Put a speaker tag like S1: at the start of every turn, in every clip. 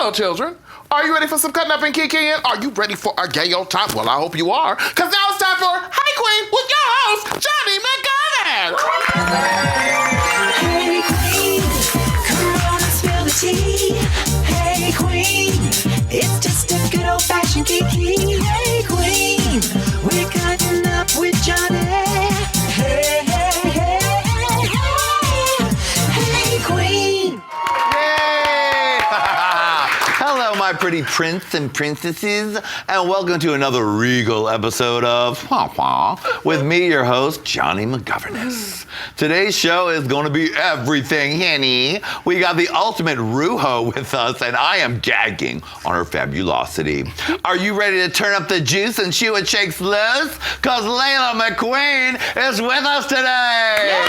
S1: Hello, children. Are you ready for some cutting up and kicking? Are you ready for a gay old time? Well, I hope you are. Because now it's time for Hey Qween with your host, Jonny McGovern.
S2: Hey Qween, come on and spill the tea. Hey Qween, it's just a good old-fashioned kiki. Hey Qween, we're cutting up with Jonny. Hey, hey, hey, hey, hey Qween.
S3: Hello, my pretty prince and princesses, and welcome to another regal episode of with me, your host, Jonny McGovern. Today's show is going to be everything, honey. We got the ultimate Ruho with us, and I am gagging on her fabulosity. Are you ready to turn up the juice and see what shakes loose? Because Laila McQueen is with us today.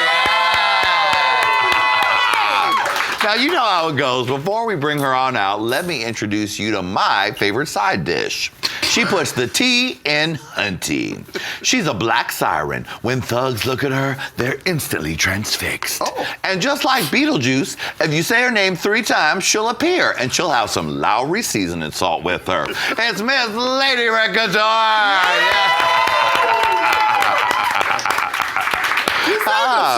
S3: Now, you know how it goes. Before we bring her on out, let me introduce you to my favorite side dish. She puts the tea in hunty. She's a black siren. When thugs look at her, they're instantly transfixed. Oh. And just like Beetlejuice, if you say her name 3 times, she'll appear, and she'll have some Lowry seasoning salt with her. It's Miss Lady Red Couture.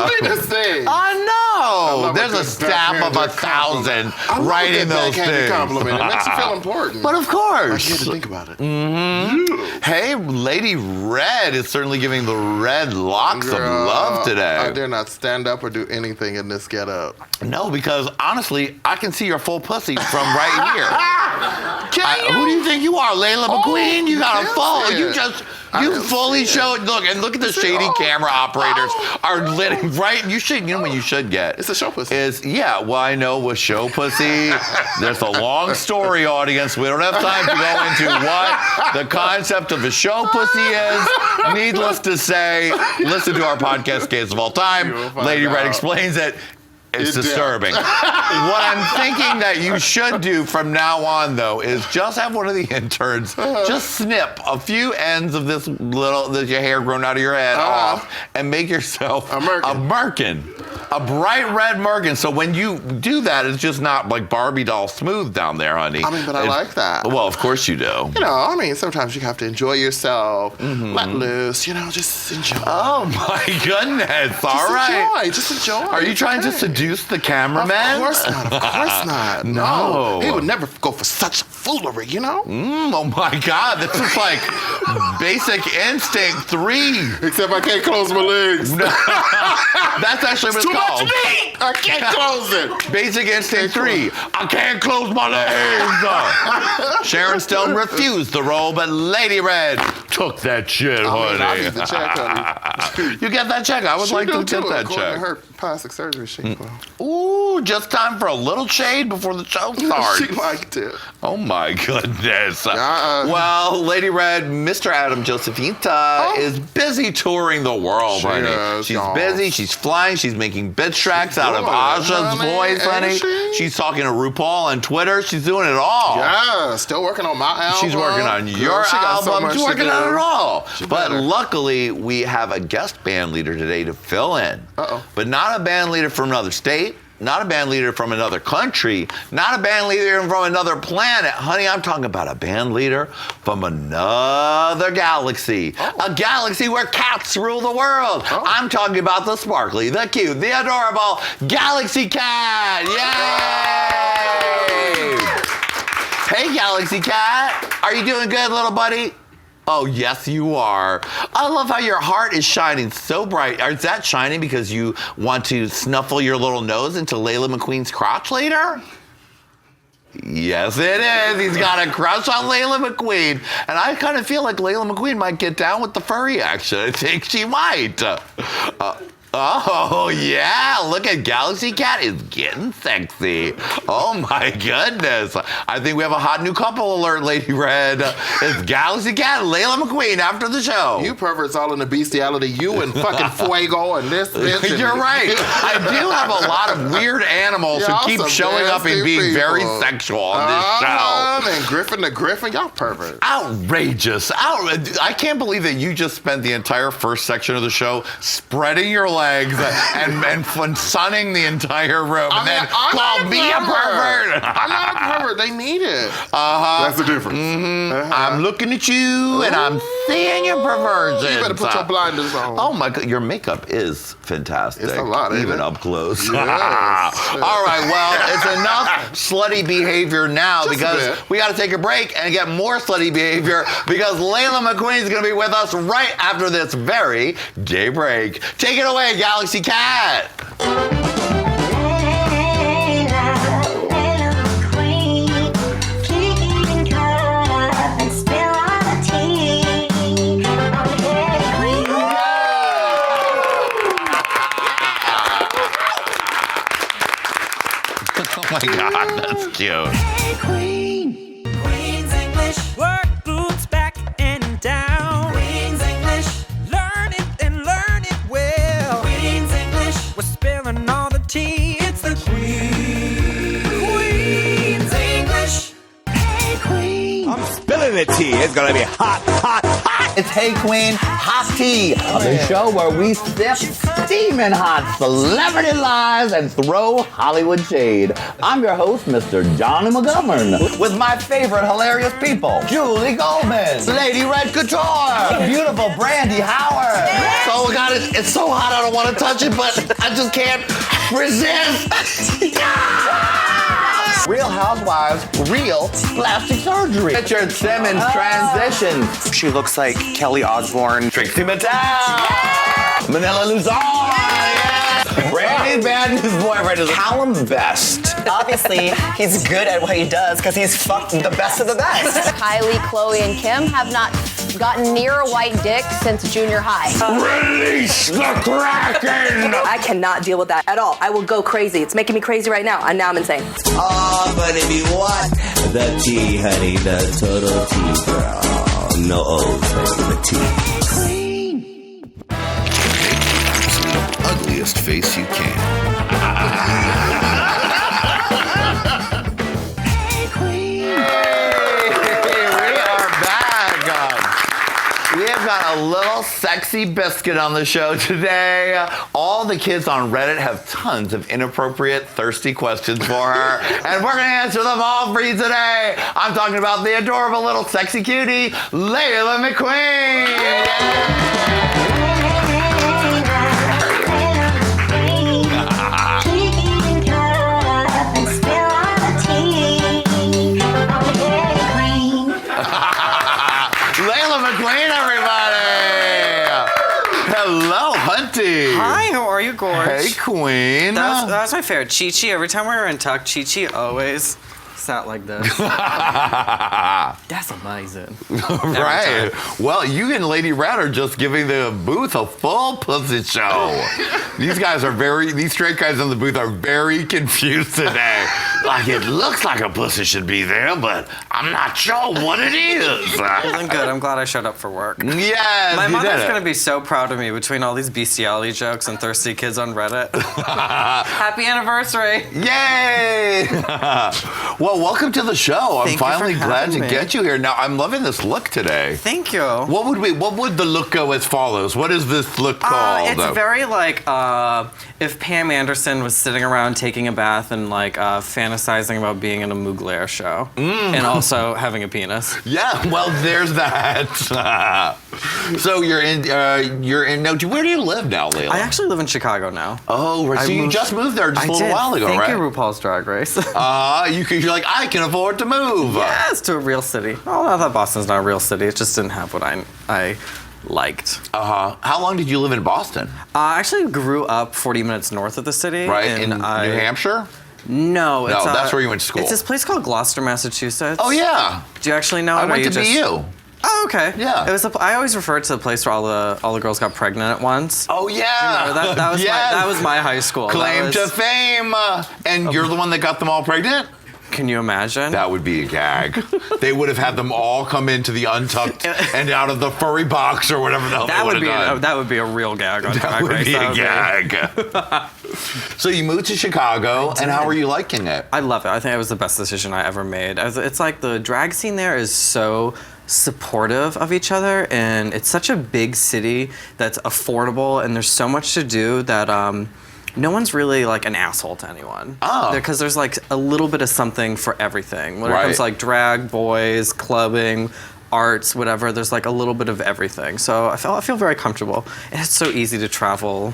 S1: Sweetest thing.
S3: I know. There's a staff of 1,000 writing those things.
S1: Compliment. It makes you feel important.
S3: But of course.
S1: I get to think about it.
S3: Mm-hmm. Hey, Lady Red is certainly giving the red locks of love today.
S1: I dare not stand up or do anything in this getup.
S3: No, because honestly, I can see your full pussy from right here. Who do you think you are, Laila McQueen? You got a full. You fully showed. Look at the shady camera operators are lit right. You should. You know what you should get?
S1: It's a show pussy.
S3: Well, I know with show pussy. There's a long story, audience. We don't have time to go into what the concept of a show pussy is. Needless to say, listen to our podcast, Case of All Time. Lady Red explains it. It's disturbing. What I'm thinking that you should do from now on, though, is just have one of the interns just snip a few ends of this your hair grown out of your head off and make yourself a merkin. A bright red merkin. So when you do that, it's just not like Barbie doll smooth down there, honey.
S1: I mean, but I like that.
S3: Well, of course you do.
S1: You know, I mean, sometimes you have to enjoy yourself, let loose, just enjoy.
S3: Oh, my goodness. All right.
S1: Just enjoy.
S3: Are you trying to seduce the cameraman?
S1: Of course not. No. He would never go for such foolery,
S3: Oh my God, this is like Basic Instinct 3.
S1: Except I can't close my legs.
S3: That's actually what it's called.
S1: Too much meat. I can't close it.
S3: Basic Instinct 3. I can't close my legs. Sharon Stone refused the role, but Lady Red took that shit, honey.
S1: I need the check, honey.
S3: You get that check? I would like to get that
S1: According
S3: check.
S1: to her plastic surgery, she will.
S3: Ooh, just time for a little shade before the show starts.
S1: She liked it.
S3: Oh my goodness. Well, Lady Red, Mr. Adam Josephita is busy touring the world, honey. She's busy, she's flying, she's making bitch tracks out of Aja's voice, honey. She's talking to RuPaul on Twitter. She's doing it all.
S1: Yeah, still working on my album.
S3: She's working on your album. She's working on it all. But luckily, we have a guest band leader today to fill in. But not a band leader from another state. Not a band leader from another country, not a band leader from another planet. Honey, I'm talking about a band leader from another galaxy. A galaxy where cats rule the world. I'm talking about the sparkly, the cute, the adorable Galaxy Cat. Yay! Hey, Galaxy Cat. Are you doing good, little buddy? Oh, yes, you are. I love how your heart is shining so bright. Is that shining because you want to snuffle your little nose into Laila McQueen's crotch later? Yes, it is. He's got a crush on Laila McQueen. And I kind of feel like Laila McQueen might get down with the furry action. I think she might. Oh, yeah. Look at Galaxy Cat is getting sexy. Oh, my goodness. I think we have a hot new couple alert, Lady Red. It's Galaxy Cat and Laila McQueen after the show.
S1: You perverts all in the bestiality. You and fucking Fuego and this.
S3: You're right. I do have a lot of weird animals who keep showing up and being very sexual on this show.
S1: And Griffin the Griffin. Y'all perverts.
S3: Outrageous. I can't believe that you just spent the entire first section of the show spreading your legs legs and sunning the entire room and then call me a pervert.
S1: I'm not a pervert. They need it. That's the difference.
S3: I'm looking at you and I'm seeing your perversion.
S1: You better put your blinders on.
S3: Oh my God, your makeup is fantastic.
S1: It's a lot, ain't
S3: even
S1: it?
S3: up close.
S1: Yes.
S3: All right, well, it's enough slutty behavior now
S1: Just a
S3: because
S1: bit.
S3: we got to take a break and get more slutty behavior because Laila McQueen is going to be with us right after this very gay break. Take it away, Galaxy Cat. Oh my God, that's cute.
S2: Hey Queen. Queen's English.
S4: Work boots back and down.
S2: Queen's English.
S4: Learn it and learn it well.
S2: Queen's English.
S4: We're spilling all the tea. It's the
S2: Queen's English. Hey Queen.
S5: I'm spilling the tea. It's gonna be hot, hot, hot.
S3: It's Hey Qween, Hot Tea, the show where we sip steaming hot celebrity lies and throw Hollywood shade. I'm your host, Mr. Jonny McGovern, with my favorite hilarious people, Julie Goldman, Lady Red Couture, beautiful Brandy Howard. Oh God, it's so hot I don't want to touch it, but I just can't resist. Real Housewives, real plastic surgery. Richard Simmons transitions.
S6: She looks like Kelly Osbourne.
S3: Trixie Mattel. Manila Luzon. Yeah. Brandy Madden's boyfriend is
S6: Callum Best. Obviously, he's good at what he does because he's fucked the best of the best.
S7: Kylie, Chloe, and Kim have not gotten near a white dick since junior high.
S3: Release the Kraken!
S8: I cannot deal with that at all. I will go crazy. It's making me crazy right now. And now I'm insane.
S5: Oh, but if you want the tea, honey, the total tea, girl. No O's, the tea.
S9: Ugliest face you can.
S2: Hey Queen.
S3: We are back. We have got a little sexy biscuit on the show today. All the kids on Reddit have tons of inappropriate, thirsty questions for her, and we're gonna answer them all for you today. I'm talking about the adorable little sexy cutie, Laila McQueen. Laila McQueen, everybody! Hello, Hunty.
S10: Hi, how are you, Gorge?
S3: Hey, Queen.
S10: That's my favorite. Chi-Chi, every time we were in Tuck, Chi-Chi always sat like this. That's amazing.
S3: Right. Well, you and Lady Red are just giving the booth a full pussy show. These straight guys in the booth are very confused today. Like, it looks like a pussy should be there, but I'm not sure what it is.
S10: Well, then good. I'm glad I showed up for work.
S3: Yes,
S10: My
S3: you
S10: mother's
S3: did
S10: going
S3: it.
S10: to be so proud of me between all these bestiality jokes and thirsty kids on Reddit. Happy anniversary.
S3: Yay! Well, welcome to the show. I'm
S10: Thank you for
S3: finally glad to
S10: having me.
S3: get you here. Now, I'm loving this look today.
S10: Thank you.
S3: What would the look go as follows? What is this look called?
S10: It's very like if Pam Anderson was sitting around taking a bath and like fantasizing about being in a Mugler show and also having a penis.
S3: Yeah, well, there's that. So you're in. No, where do you live now, Laila?
S10: I actually live in Chicago now.
S3: Oh, right. So you just moved there just a little while ago,
S10: Thank
S3: right?
S10: you, RuPaul's Drag Race.
S3: You're like, I can afford to move.
S10: Yes, to a real city. Oh, I thought Boston's not a real city. It just didn't have what I liked.
S3: How long did you live in Boston?
S10: I actually grew up 40 minutes north of the city.
S3: Right, in New
S10: New
S3: Hampshire?
S10: No, it's
S3: that's where you went to school.
S10: It's this place called Gloucester, Massachusetts.
S3: Oh, yeah.
S10: Do you actually know it?
S3: I
S10: or
S3: went
S10: you
S3: to BU.
S10: Oh, okay.
S3: Yeah.
S10: It was. I always refer to the place where all the girls got pregnant at once.
S3: Oh, yeah.
S10: That was
S3: Yes.
S10: that was my high school.
S3: Claim to fame. And you're the one that got them all pregnant?
S10: Can you imagine?
S3: That would be a gag. They would have had them all come into the untucked and out of the furry box or whatever the hell
S10: that
S3: they
S10: would be
S3: done.
S10: that would be a real gag on
S3: That
S10: Drag
S3: would
S10: Race.
S3: be
S10: That
S3: a
S10: would
S3: gag. So you moved to Chicago, and how are you liking it?
S10: I love it. I think it was the best decision I ever made. It's like the drag scene there is so supportive of each other, and it's such a big city that's affordable, and there's so much to do that no one's really like an asshole to anyone.
S3: Oh.
S10: Because there's like a little bit of something for everything. When it
S3: Right.
S10: comes to like drag, boys, clubbing, arts, whatever, there's like a little bit of everything. So I feel very comfortable. And it's so easy to travel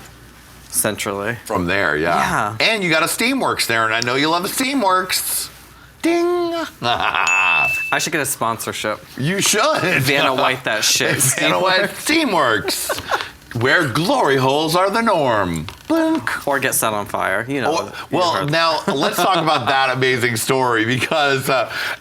S10: centrally.
S3: From there, yeah. And you got a Steamworks there, and I know you love the Steamworks. Ding!
S10: I should get a sponsorship.
S3: You should.
S10: Vanna White that shit.
S3: Vanna White Steamworks. Where glory holes are the norm. Blink.
S10: Or get set on fire, you know.
S3: Oh, well, now let's talk about that amazing story, because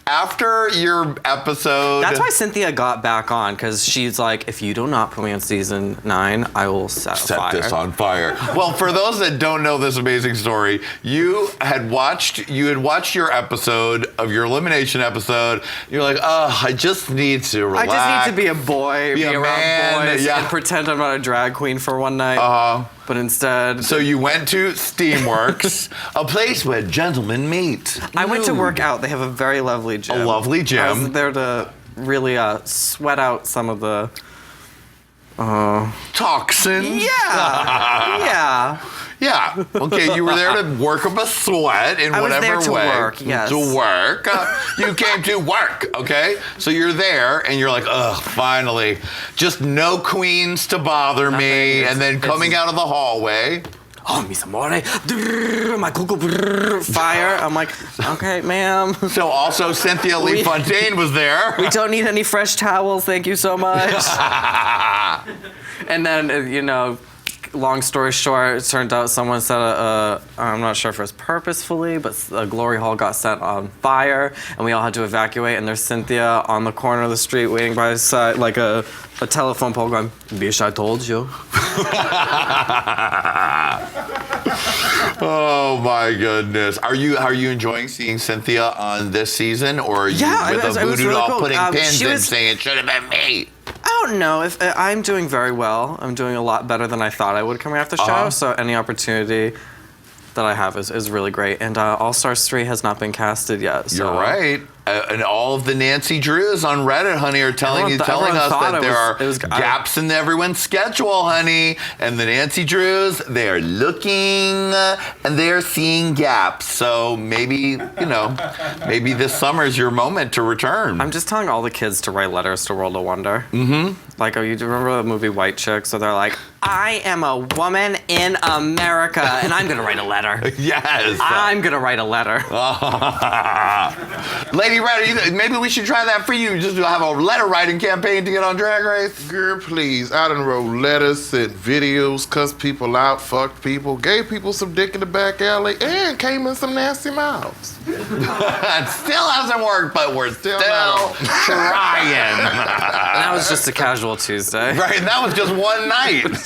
S3: after your episode...
S10: That's why Cynthia got back on, because she's like, if you do not put me on season 9, I will set fire.
S3: this on fire. Well, for those that don't know this amazing story, you had watched your episode of your Elimination episode. You're like, oh, I just need to relax.
S10: I just need to be a boy, be
S3: a
S10: around
S3: man,
S10: boys,
S3: yeah.
S10: and pretend I'm not a drag queen for one night. But instead...
S3: So you went to Steamworks, a place where gentlemen meet.
S10: I went to work out. They have a very lovely gym.
S3: A lovely gym.
S10: I was there to really sweat out some of the...
S3: Toxins.
S10: Yeah.
S3: Yeah. Okay, you were there to work up a sweat in
S10: I was
S3: whatever
S10: there to
S3: way.
S10: work, yes.
S3: To work. You came to work, okay? So you're there and you're like, ugh, finally. Just no queens to bother me. And then coming out of the hallway.
S10: Oh, mis amore, my cuckoo, fire. I'm like, okay, ma'am.
S3: So also Cynthia Lee Fontaine was there.
S10: We don't need any fresh towels, thank you so much. And then, you know, long story short, it turned out someone set I'm not sure if it was purposefully, but a glory hole got set on fire, and we all had to evacuate, and there's Cynthia on the corner of the street waiting by his side, like a telephone pole going, "Bish, I told you."
S3: Oh my goodness! Are you enjoying seeing Cynthia on this season, or are you with a voodoo
S10: really
S3: doll
S10: cool.
S3: putting pins and
S10: was-
S3: saying it should have been me?
S10: I don't know. If I'm doing very well. I'm doing a lot better than I thought I would coming off the show. So any opportunity that I have is really great. And All Stars 3 has not been casted yet. So.
S3: You're right. And all of the Nancy Drews on Reddit, honey, are telling us
S10: everyone thought
S3: that there are gaps in everyone's schedule, honey. And the Nancy Drews, they are looking and they are seeing gaps. So maybe, maybe this summer is your moment to return.
S10: I'm just telling all the kids to write letters to World of Wonder. Mm-hmm. Like, you remember the movie White Chick? So they're like, I am a woman in America, and I'm going to write a letter.
S3: Yes.
S10: I'm going to write a letter.
S3: Lady Red, maybe we should try that for you. Just have a letter writing campaign to get on Drag Race.
S1: Girl, please. I done wrote letters, sent videos, cussed people out, fucked people, gave people some dick in the back alley, and came in some nasty mouths.
S3: It still hasn't worked, but we're still trying.
S10: That was just a casual Tuesday.
S3: Right, and that was just one night.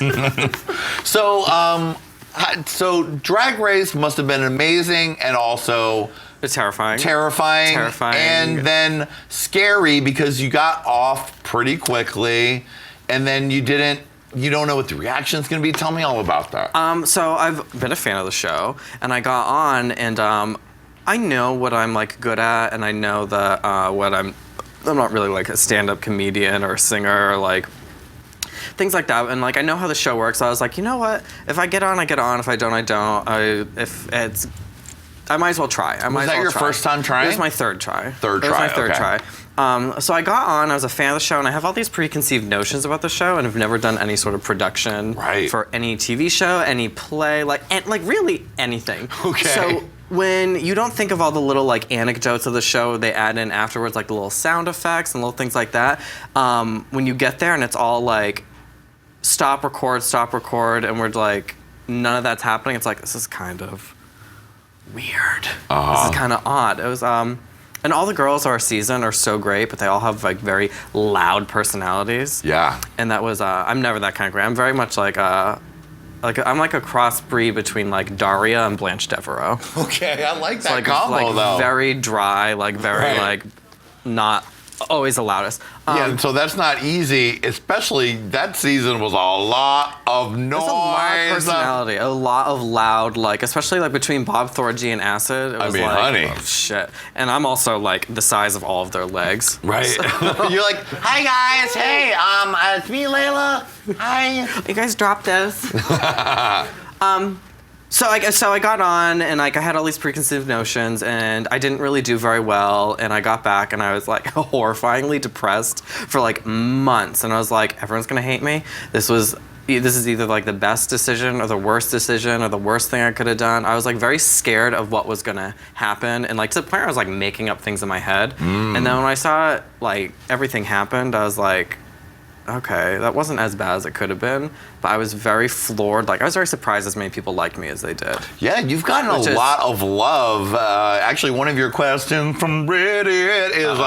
S3: So Drag Race must have been amazing and also...
S10: Terrifying.
S3: And then scary because you got off pretty quickly and then you don't know what the reaction's gonna be. Tell me all about that.
S10: So I've been a fan of the show, and I got on, and I know what I'm like good at, and I know that I'm not really like a stand-up comedian or a singer or like things like that, and like I know how the show works. So I was like, you know what? If I get on, I get on. If I don't, I don't. I might as well try.
S3: Was that your first time trying?
S10: It was my third try.
S3: It was
S10: my third
S3: okay.
S10: try. So I got on, I was a fan of the show, and I have all these preconceived notions about the show, and have never done any sort of production for any TV show, any play, like really anything.
S3: Okay.
S10: So when you don't think of all the little like anecdotes of the show they add in afterwards, like the little sound effects and little things like that, when you get there and it's all like stop, record, and we're like, none of that's happening, it's like, this is kind of weird. This is kind of odd. It was, and all the girls our season are so great, but they all have like very loud personalities.
S3: Yeah.
S10: And that was, I'm never that kind of girl. I'm very much like a I'm like a crossbreed between like Daria and Blanche Devereaux.
S3: Okay, I like that
S10: Like
S3: combo though.
S10: very dry, like very
S3: Right.
S10: like not always the loudest.
S3: Yeah, so that's not easy, especially that season was a lot of noise.
S10: There's a lot of personality, a lot of loud, like especially like between Bob Thorgy and Acid. It was
S3: mean,
S10: like,
S3: honey.
S10: oh, shit. And I'm also like the size of all of their legs.
S3: Right. You're like, hi guys, hey, it's me, Layla. Hi.
S10: You guys dropped this. So I got on and like I had all these preconceived notions and I didn't really do very well and I got back and I was like horrifyingly depressed for like months and I was like, everyone's gonna hate me. This is either like the best decision or the worst decision or the worst thing I could have done. I was like very scared of what was gonna happen and like to the point where I was like making up things in my head. And then when I saw like everything happened, I was like, okay, that wasn't as bad as it could have been, but I was very floored. Like, I was very surprised as many people liked me as they did.
S3: Yeah, you've gotten a lot of love. Actually, one of your questions from Reddit is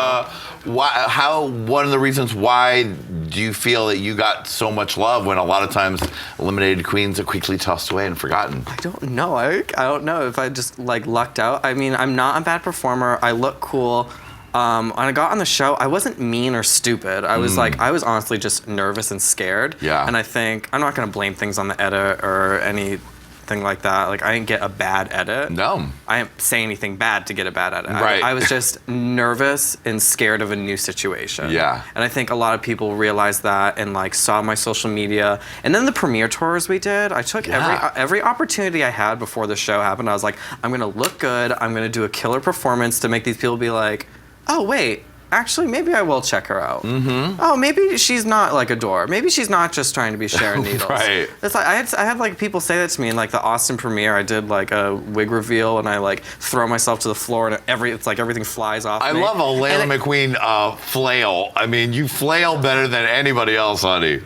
S3: one of the reasons why do you feel that you got so much love when a lot of times eliminated queens are quickly tossed away and forgotten?
S10: I don't know. I don't know if I just, like, lucked out. I mean, I'm not a bad performer. I look cool. When I got on the show, I wasn't mean or stupid. I was I was honestly just nervous and scared.
S3: Yeah.
S10: And I think, I'm not gonna blame things on the edit or anything like that. Like, I didn't get a bad edit.
S3: No.
S10: I didn't say anything bad to get a bad edit.
S3: Right.
S10: I was just nervous and scared of a new situation.
S3: Yeah.
S10: And I think a lot of people realized that and like saw my social media. And then the premiere tours we did, I took every opportunity I had before the show happened. I was like, I'm gonna look good. I'm gonna do a killer performance to make these people be like, oh, wait, actually, maybe I will check her out. Mm-hmm. Oh, maybe she's not like a door. Maybe she's not just trying to be Sharon Needles.
S3: Right.
S10: It's like I had like people say that to me in like the Austin premiere. I did like a wig reveal and I like throw myself to the floor and it's like everything flies off
S3: I
S10: me.
S3: love a Laila McQueen flail. I mean, you flail better than anybody else, honey.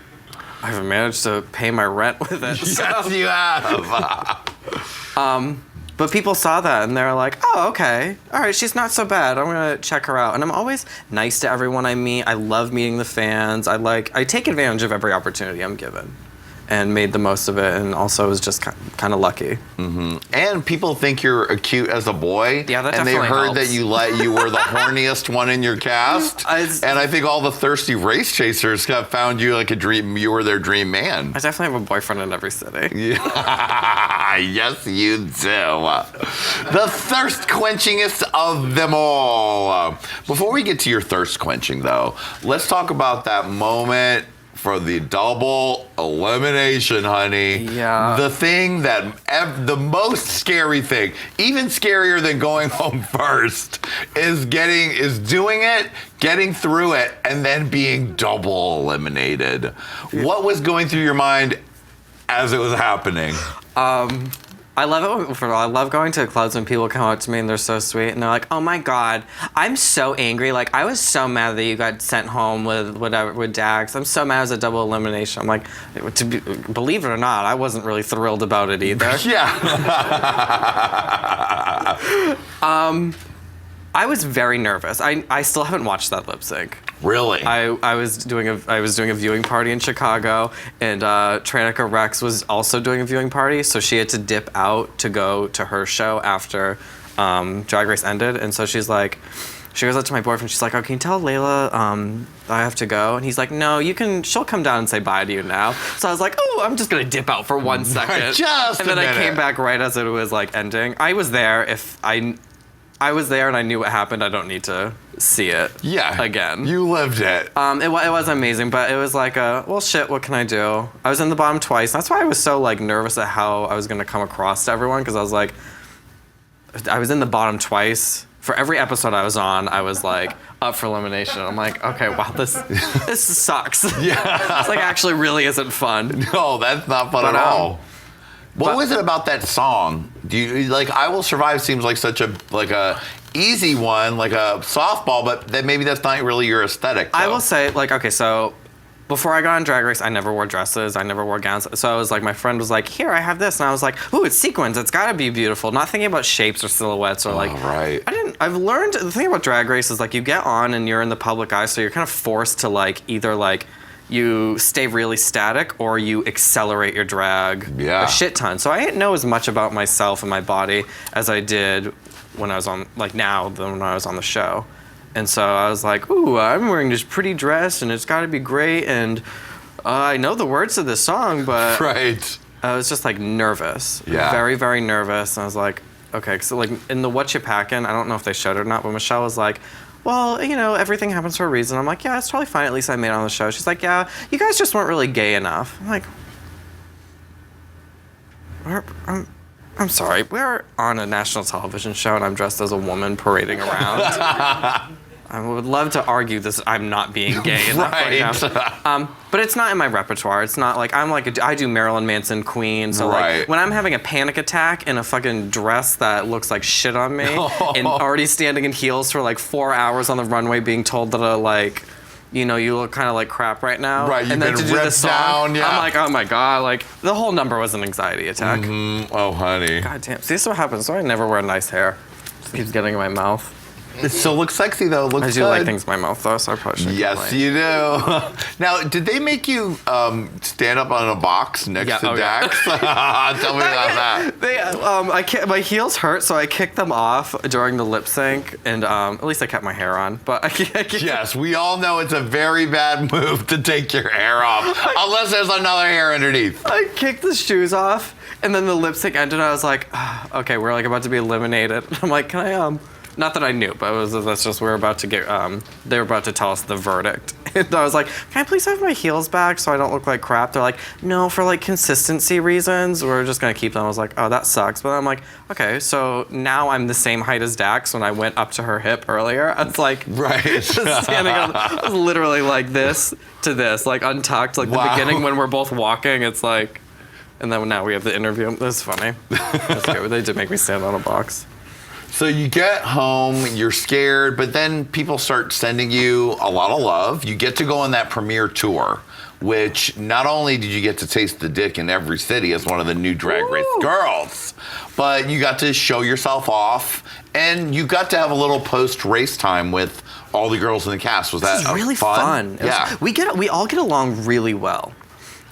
S10: I haven't managed to pay my rent with it.
S3: Yes, you have.
S10: But people saw that and they're like, oh, okay. All right, she's not so bad. I'm going to check her out. And I'm always nice to everyone I meet. I love meeting the fans. I take advantage of every opportunity I'm given and made the most of it and also was just kind of lucky.
S3: Mm-hmm. And people think you're cute as a boy.
S10: Yeah, that
S3: and they
S10: definitely
S3: heard
S10: helps.
S3: that you were the horniest one in your cast. And I think all the thirsty race chasers found you like a dream. You were their dream man.
S10: I definitely have a boyfriend in every city.
S3: Yeah. Yes, you do. The thirst quenchingest of them all. Before we get to your thirst quenching, though, let's talk about that moment for the double elimination, honey.
S10: Yeah.
S3: The thing the most scary thing, even scarier than going home first, is doing it, getting through it, and then being double eliminated. What was going through your mind as it was happening?
S10: I love it. I love going to clubs when people come up to me and they're so sweet and they're like, "Oh my God, I'm so angry. Like I was so mad that you got sent home with Dax. I'm so mad it was a double elimination." I'm like, believe it or not, I wasn't really thrilled about it either.
S3: Yeah.
S10: I was very nervous. I still haven't watched that lip sync.
S3: Really?
S10: I was doing a viewing party in Chicago, and Tranica Rex was also doing a viewing party, so she had to dip out to go to her show after Drag Race ended, and so she goes up to my boyfriend. She's like, "Oh, can you tell Layla I have to go?" And he's like, "No, you can. She'll come down and say bye to you now." So I was like, "Oh, I'm just gonna dip out for 1 second."
S3: Just
S10: and then
S3: a
S10: I
S3: minute.
S10: came back right as it was like ending. I was there. I was there and I knew what happened. I don't need to see it again.
S3: You lived it.
S10: It was amazing, but it was like, well, shit, what can I do? I was in the bottom twice. That's why I was so like nervous at how I was going to come across to everyone, because I was like, I was in the bottom twice. For every episode I was on, I was like up for elimination. I'm like, okay, wow, this sucks.
S3: Yeah.
S10: It's like actually really isn't fun.
S3: No, that's not fun at all. What was it about that song? Do you like I Will Survive seems like such a easy one, like a softball, but then maybe that's not really your aesthetic, though.
S10: I will say, like, okay, so before I got on Drag Race, I never wore dresses, I never wore gowns. So I was like, my friend was like, "Here, I have this," and I was like, "Ooh, it's sequins. It's gotta be beautiful." Not thinking about shapes or silhouettes or like.
S3: Right.
S10: I've learned the thing about Drag Race is like you get on and you're in the public eye, so you're kind of forced to like either like you stay really static or you accelerate your drag
S3: Yeah.
S10: a shit ton. So I didn't know as much about myself and my body as I did when I was on, like now, than when I was on the show. And so I was like, ooh, I'm wearing this pretty dress and it's gotta be great, and I know the words to this song, but
S3: Right.
S10: I was just like nervous.
S3: Yeah.
S10: Very, very nervous. And I was like, okay, so like in the What You Packin', I don't know if they showed it or not, but Michelle was like, well, you know, everything happens for a reason. I'm like, yeah, it's totally fine. At least I made it on the show. She's like, yeah, you guys just weren't really gay enough. I'm like, I'm sorry. We're on a national television show and I'm dressed as a woman parading around. I would love to argue this. I'm not being gay enough right now. But it's not in my repertoire. It's not like I do Marilyn Manson Queen. So like when I'm having a panic attack in a fucking dress that looks like shit on me and already standing in heels for like 4 hours on the runway being told that like, you know, you look kind of like crap right now.
S3: Right, you've
S10: and then
S3: been
S10: to do
S3: ripped
S10: this song,
S3: down, yeah.
S10: I'm like, oh my God, like the whole number was an anxiety attack.
S3: Oh, honey.
S10: God damn. See, this is what happens. So I never wear nice hair. It keeps getting in my mouth.
S3: It still looks sexy though. It looks
S10: I do
S3: good.
S10: like things in my mouth though, so I probably shouldn't
S3: Yes,
S10: complain.
S3: you do. Now, did they make you stand up on a box next to Dax? Tell me about that.
S10: They, my heels hurt, so I kicked them off during the lip sync, and at least I kept my hair on. But
S3: Yes, we all know it's a very bad move to take your hair off, unless there's another hair underneath.
S10: I kicked the shoes off, and then the lip sync ended. And I was like, okay, we're like about to be eliminated. I'm like, can I Not that I knew, but that's just we're about to get. They were about to tell us the verdict, and I was like, "Can I please have my heels back so I don't look like crap?" They're like, "No, for like consistency reasons, we're just gonna keep them." I was like, "Oh, that sucks," but I'm like, "Okay, so now I'm the same height as Dax when I went up to her hip earlier." It's like just standing on, I was literally like this to this, like untucked, like the beginning when we're both walking. It's like, and then now we have the interview. That's funny. That's good. They did make me stand on a box.
S3: So you get home, you're scared, but then people start sending you a lot of love. You get to go on that premiere tour, which not only did you get to taste the dick in every city as one of the new Drag Race girls, but you got to show yourself off, and you got to have a little post-race time with all the girls in the cast. Was that
S10: really
S3: fun?
S10: Yeah. We all get along really well.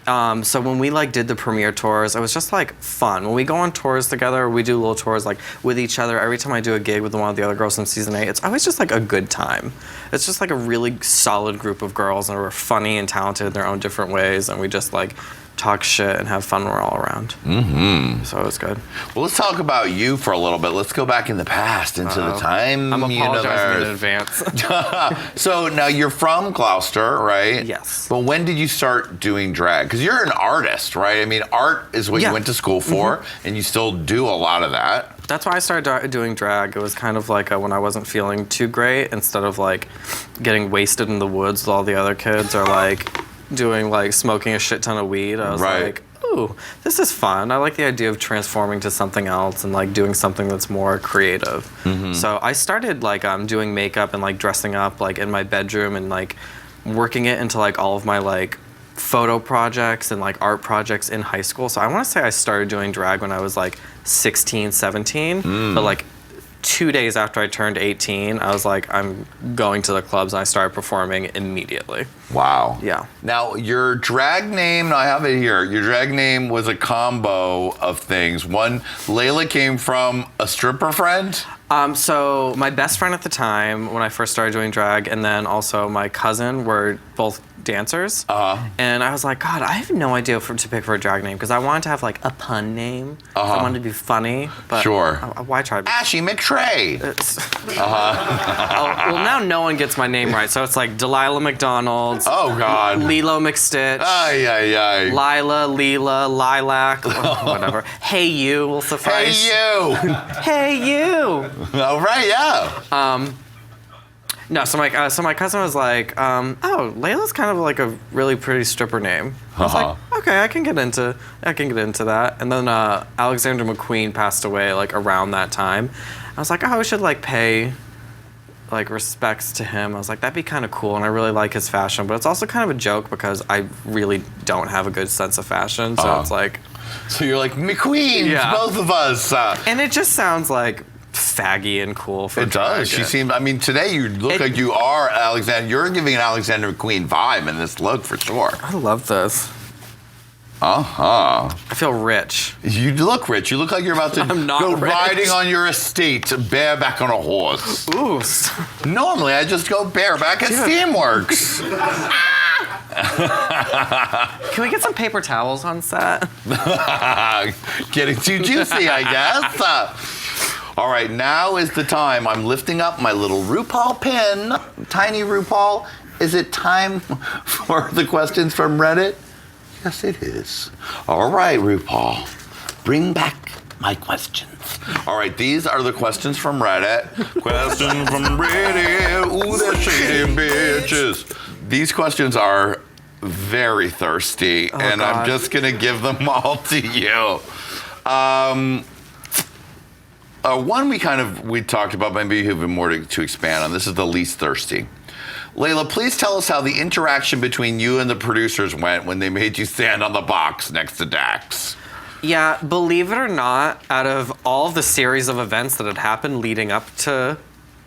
S10: So when we like did the premiere tours, it was just like fun. When we go on tours together, we do little tours like with each other. Every time I do a gig with one of the other girls in season 8, it's always just like a good time. It's just like a really solid group of girls, and we're funny and talented in their own different ways, and we just like talk shit and have fun when we're all around. Mm-hmm. So it's good.
S3: Well, let's talk about you for a little bit. Let's go back in the past, into the time
S10: I'm apologizing in
S3: universe.
S10: advance.
S3: So now you're from Gloucester, right?
S10: Yes.
S3: But when did you start doing drag? Because you're an artist, right? I mean, art is what you went to school for, and you still do a lot of that.
S10: That's why I started doing drag. It was kind of like when I wasn't feeling too great, instead of like getting wasted in the woods with all the other kids, or like doing like smoking a shit ton of weed. I was like, ooh, this is fun. I like the idea of transforming to something else and like doing something that's more creative. Mm-hmm. So I started like doing makeup and like dressing up like in my bedroom and like working it into like all of my like photo projects and like art projects in high school. So I want to say I started doing drag when I was like 16, 17, but like 2 days after I turned 18, I was like, I'm going to the clubs, and I started performing immediately.
S3: Wow.
S10: Yeah.
S3: Now, your drag name, I have it here. Your drag name was a combo of things. One, Laila came from a stripper friend?
S10: So my best friend at the time when I first started doing drag, and then also my cousin were both dancers. And I was like, God, I have no idea to pick for a drag name, because I wanted to have like a pun name. I wanted to be funny, but why try to be
S3: Ashy McTray.
S10: well, now no one gets my name right, so it's like Delilah McDonald.
S3: Oh God.
S10: Lilo McStitch. Lila, Leela, Lilac, whatever. Hey You will suffice.
S3: Hey You.
S10: Hey You.
S3: All right, yeah.
S10: No, so my cousin was like, oh, Layla's kind of like a really pretty stripper name. I was like, okay, I can get into that. And then Alexander McQueen passed away like around that time. I was like, oh, I should like pay like respects to him. I was like, that'd be kind of cool, and I really like his fashion, but it's also kind of a joke because I really don't have a good sense of fashion. So it's like,
S3: so you're like McQueen, both of us.
S10: And it just sounds like faggy and cool for
S3: It does.
S10: drag.
S3: She seems. I mean, today you look like you are Alexander. You're giving an Alexander McQueen vibe in this look for sure.
S10: I love this.
S3: I
S10: feel rich.
S3: You look rich. You look like you're about to
S10: I'm not
S3: go
S10: rich.
S3: riding on your estate bareback on a horse.
S10: Ooh.
S3: Normally, I just go bareback at Steamworks.
S10: Can we get some paper towels on set?
S3: Getting too juicy, I guess. All right, now is the time. I'm lifting up my little RuPaul pin. Tiny RuPaul. Is it time for the questions from Reddit? Yes, it is. All right, RuPaul. Bring back my questions. All right, these are the questions from Reddit. Questions from Reddit. Ooh, they're shady bitches. These questions are very thirsty, and
S10: God.
S3: I'm just going to give them all to you. One we talked about, maybe you have more to expand on. This is the least thirsty. Laila, please tell us how the interaction between you and the producers went when they made you stand on the box next to Dax.
S10: Yeah, believe it or not, out of all of the series of events that had happened leading up to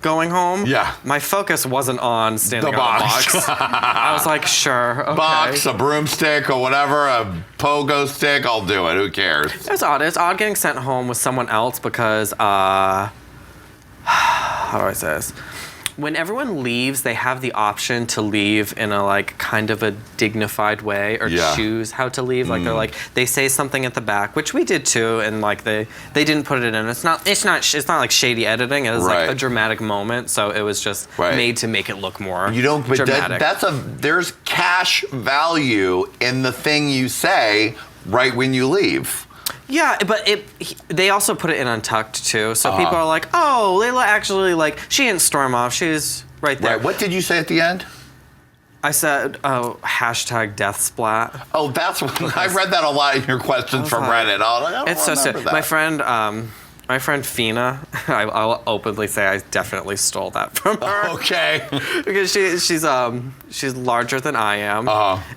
S10: going home, my focus wasn't on standing
S3: The
S10: on
S3: box.
S10: the box. I was like, sure, okay.
S3: Box, a broomstick, or whatever, a pogo stick, I'll do it. Who cares?
S10: It was odd. It's odd getting sent home with someone else because, how do I say this? When everyone leaves, they have the option to leave in a like kind of a dignified way or choose how to leave. Like they're like they say something at the back, which we did too, and like they didn't put it in. It's not like shady editing. It was like a dramatic moment, so it was just made to make it look more dramatic.
S3: There's cash value in the thing you say right when you leave.
S10: Yeah, but they also put it in Untucked too, so people are like, oh, Laila actually, like, she didn't storm off, she's right there.
S3: Right, what did you say at the end?
S10: I said, hashtag death splat.
S3: Oh, that's what, I read that a lot in your questions from Reddit.
S10: It's so sick. My friend Fina, I'll openly say I definitely stole that from her.
S3: Okay.
S10: Because she's larger than I am,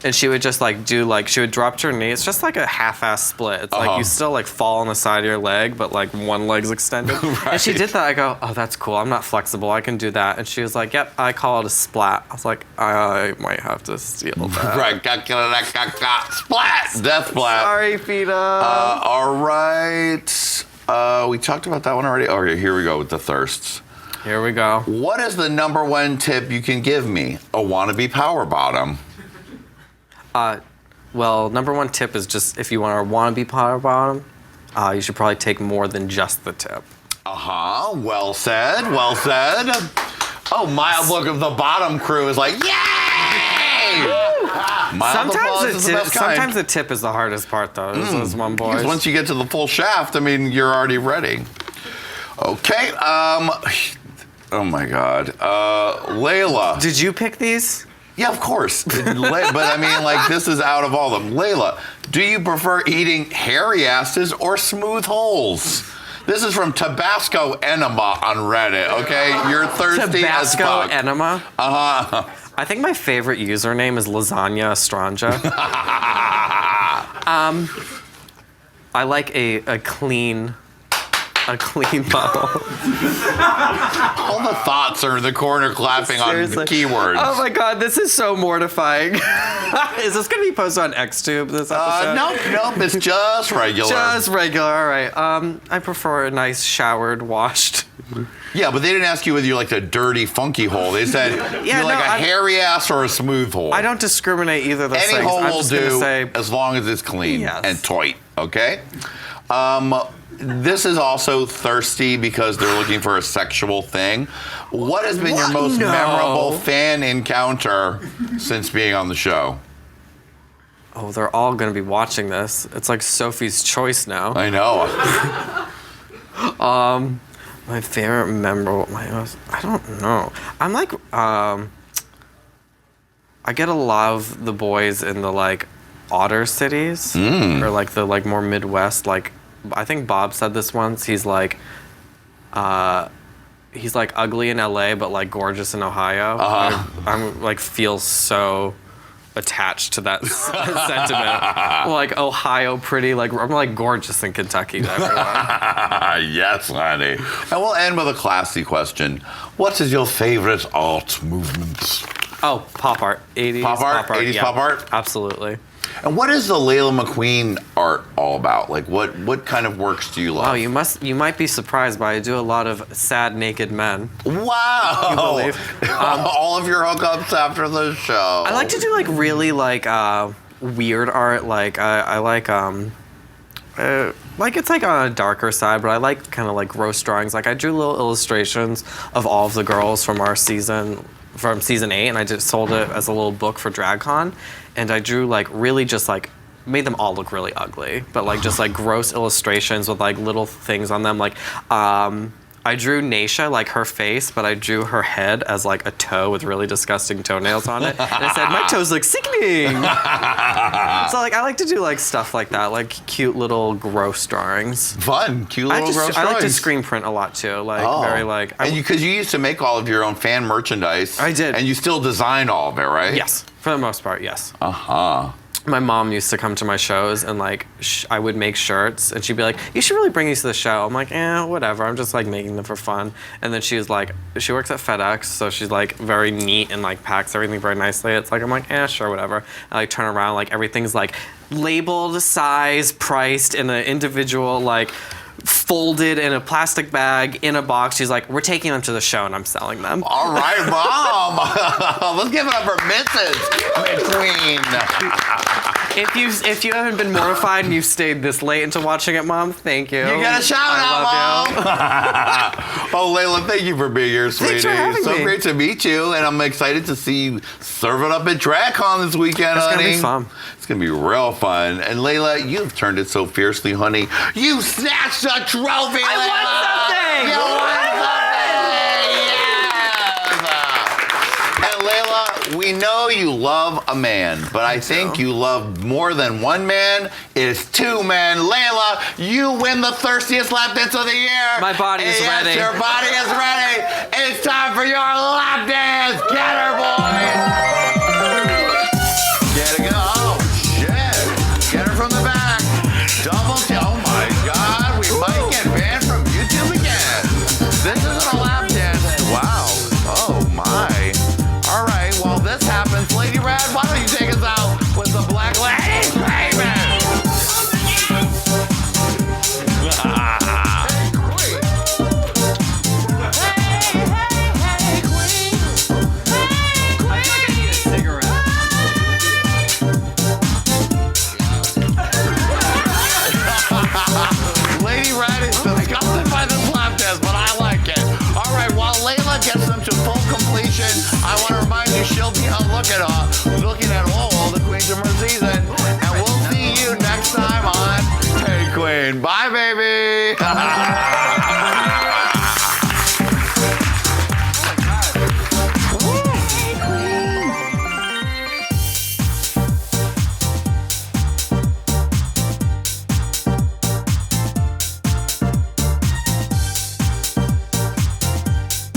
S10: and she would just she would drop to her knee. It's just like a half-ass split. It's like you still like fall on the side of your leg, but like one leg's extended. And she did that. I go, oh, that's cool. I'm not flexible. I can do that. And she was like, yep, I call it a splat. I was like, I might have to steal that.
S3: Right. Splat. Death splat.
S10: Sorry, Fina.
S3: All right. We talked about that one already. Okay, here we go with the thirsts.
S10: Here we go.
S3: What is the number one tip you can give me? A wannabe power bottom.
S10: Well, number one tip is just if you want a wannabe power bottom, you should probably take more than just the tip.
S3: Well said. Well said. Oh, Mild Look of the Bottom crew is like, yay!
S10: Sometimes the tip is the hardest part, though. Those one boys.
S3: Because once you get to the full shaft, I mean, you're already ready. Okay. Oh my God. Laila.
S10: Did you pick these?
S3: Yeah, of course. But I mean, like, this is out of all of them. Laila, do you prefer eating hairy asses or smooth holes? This is from Tabasco Enema on Reddit, okay? You're thirsty as fuck.
S10: Tabasco Enema?
S3: Uh-huh.
S10: I think my favorite username is Lasagna Estranja. I like a clean bottle.
S3: All the thoughts are in the corner clapping
S10: Seriously.
S3: on keywords.
S10: Oh my God, this is so mortifying. Is this going to be posted on XTube, this episode?
S3: Nope, it's just regular.
S10: Just regular, all right. I prefer a nice showered, washed.
S3: Yeah, but they didn't ask you whether you like a dirty, funky hole. They said you like a hairy ass or a smooth hole.
S10: I don't discriminate either of those
S3: Any
S10: things.
S3: hole
S10: I'm
S3: will
S10: just
S3: do
S10: gonna say,
S3: as long as it's clean and tight, okay? This is also thirsty because they're looking for a sexual thing. What has been your most memorable fan encounter since being on the show?
S10: Oh, they're all going to be watching this. It's like Sophie's Choice now.
S3: I know.
S10: My favorite memorable, I don't know. I'm like, I get to love the boys in the like otter cities or like the like more Midwest. Like, I think Bob said this once. He's like ugly in LA, but like gorgeous in Ohio. I'm like feel so attached to that sentiment. Like Ohio pretty, like I'm like gorgeous in Kentucky to everyone.
S3: Yes, honey. And we'll end with a classy question. What is your favorite art movement?
S10: Oh, pop art. 80s
S3: Pop art? 80s pop art?
S10: Absolutely.
S3: And what is the Laila McQueen art all about? Like, what kind of works do you love?
S10: Wow, you might be surprised, but I do a lot of sad naked men.
S3: Wow!
S10: You believe?
S3: All of your hookups after the show.
S10: I like to do like really like weird art. Like I like it's like on a darker side, but I like kind of like gross drawings. Like I drew little illustrations of all of the girls from our season. From season 8, and I just sold it as a little book for DragCon, and I drew like really just like made them all look really ugly, but like just like gross illustrations with like little things on them. Like I drew Naisha, like her face, but I drew her head as like a toe with really disgusting toenails on it, and I said my toes look sickening. So like I like to do like stuff like that, like cute little gross drawings.
S3: Fun, cute little gross drawings.
S10: I like to screen print a lot too, like very like.
S3: And because you used to make all of your own fan merchandise.
S10: I did.
S3: And you still design all of it, right?
S10: Yes, for the most part, yes.
S3: Uh-huh.
S10: My mom used to come to my shows and like I would make shirts and she'd be like, you should really bring these to the show. I'm like, whatever. I'm just like making them for fun. And then she was like, she works at FedEx, so she's like very neat and like packs everything very nicely. It's like, I'm like, sure, whatever. I like turn around, like everything's like labeled, size, priced in an individual like folded in a plastic bag in a box. She's like, we're taking them to the show and I'm selling them.
S3: All right, Mom. Let's give it up for Mrs. McQueen.
S10: If you haven't been mortified and you've stayed this late into watching it, Mom, thank you.
S3: You got a shout out, Mom. Oh, Laila, thank you for being here, sweetie.
S10: Thanks for having
S3: so
S10: me.
S3: Great to meet you, and I'm excited to see you serve it up at DragCon this weekend,
S10: It's
S3: honey.
S10: gonna be fun.
S3: It's gonna be real fun. And Laila, you've turned it so fiercely, honey. You snatched a trophy, Laila.
S10: won something.
S3: You won something. Yes. And Laila, we know you love a man, but I think you love more than one man. It's 2 men. Laila, you win the thirstiest lap dance of the year.
S10: My body is
S3: yes,
S10: ready.
S3: Your body is ready. It's time for your lap dance. Get her, boy. Get her, go. Oh, shit. Get her from the back. Double, oh my God. We might get banned from YouTube again. This isn't a lap dance. Wow. Oh my. All right, while this happens, Lady Red, why don't you take us out with the Black Lady Payment? Lady Red is disgusted by this lap dance, but I like it. All right, while Laila gets them to full completion, I want to remind you she'll be on looking at all the queens of her season. And we'll see you next time on Hey Qween. Bye, baby.